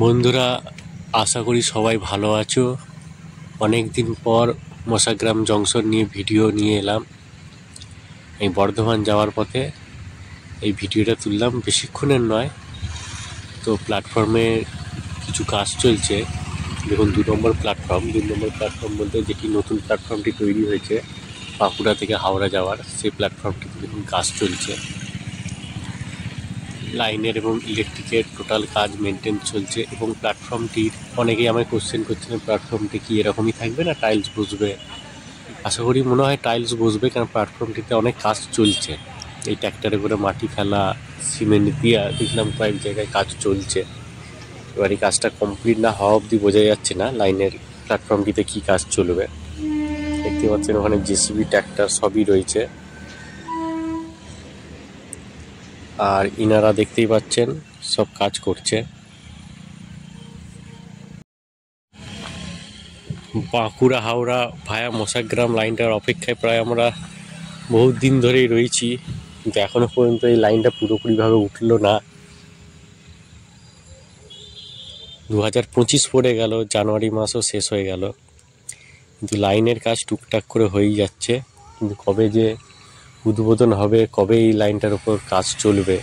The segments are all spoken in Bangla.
বন্ধুরা, আশা করি সবাই ভালো আছো। অনেক দিন পর মশাগ্রাম জংশন নিয়ে ভিডিও নিয়ে এলাম। এই বর্ধমান যাওয়ার পথে এই ভিডিওটা তুললাম, বেশিক্ষণের নয়। তো প্ল্যাটফর্মে কিছু কাজ চলছে। দেখুন, 2 নম্বর প্ল্যাটফর্ম বলতে যেটি নতুন প্ল্যাটফর্মটি তৈরি হয়েছে বাঁকুড়া থেকে হাওড়া যাওয়ার, সেই প্ল্যাটফর্মটিতে দেখুন কাজ চলছে। লাইনের এবং ইলেকট্রিকের টোটাল কাজ মেনটেন চলছে। এবং প্ল্যাটফর্মটির অনেকেই আমায় কোশ্চেন করছিলেন, প্ল্যাটফর্মটি কি এরকমই থাকবে না টাইলস বসবে? আশা করি মনে হয় টাইলস বসবে, কারণ প্ল্যাটফর্মটিতে অনেক কাজ চলছে। এই ট্র্যাক্টরে করে মাটি ফেলা, সিমেন্ট দিয়া দেখলাম কয়েক জায়গায় কাজ চলছে। এবার এই কাজটা কমপ্লিট না হওয়া অবধি বোঝা যাচ্ছে না লাইনের প্ল্যাটফর্মটিতে কি কাজ চলবে। দেখতে পাচ্ছেন ওখানে জেসিবি, ট্র্যাক্টর সবই রয়েছে। আর ইনারা দেখতেই পাচ্ছেন সব কাজ করছে। বাঁকুড়া হাওড়া ভায়া মশাগ্রাম লাইনটার অপেক্ষায় প্রায় আমরা বহুত দিন ধরেই রয়েছি, কিন্তু এখনো পর্যন্ত এই লাইনটা পুরোপুরিভাবে উঠলো না। 2025 পড়ে গেল, জানুয়ারি মাসও শেষ হয়ে গেল, কিন্তু লাইনের কাজ টুকটাক করে হয়েই যাচ্ছে। কিন্তু কবে যে উদ্বোধন হবে, কবে এই লাইনটার উপর কাজ চলবে,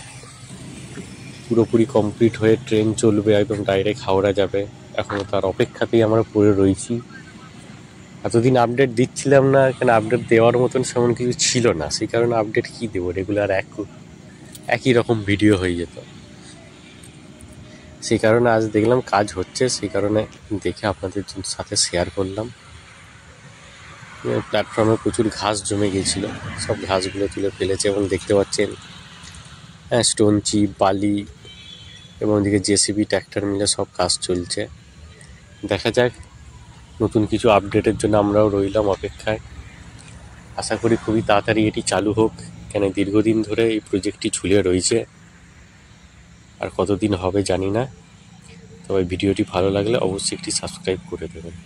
পুরোপুরি কমপ্লিট হয়ে ট্রেন চলবে একদম ডাইরেক্ট হাওড়া যাবে, এখনও তার অপেক্ষাতেই আমরা পড়ে রয়েছি। এতদিন আপডেট দিচ্ছিলাম না, এখানে আপডেট দেওয়ার মতন সেমন কিছু ছিল না, সেই কারণে আপডেট কী দেবো, রেগুলার একই রকম ভিডিও হয়ে যেত। সেই কারণে আজ দেখলাম কাজ হচ্ছে, সেই কারণে দেখে আপনাদের সাথে শেয়ার করলাম। প্ল্যাটফর্মে প্রচুর ঘাস জমে গিয়েছিল, সব ঘাসগুলো তুলে ফেলেছে। এবং দেখতে পাচ্ছেন স্টোন চিপ, বালি এবং ওদিকে জেসিবি, ট্র্যাক্টর মিলে সব কাজ চলছে। দেখা যাক, নতুন কিছু আপডেটের জন্য আমরাও রইলাম অপেক্ষায়। আশা করি খুবই তাড়াতাড়ি এটি চালু হোক, কেন দীর্ঘদিন ধরে এই প্রজেক্টটি ঝুলে রয়েছে। আর কতদিন হবে জানি না। তবে ভিডিওটি ভালো লাগলে অবশ্যই একটি সাবস্ক্রাইব করে দেবেন।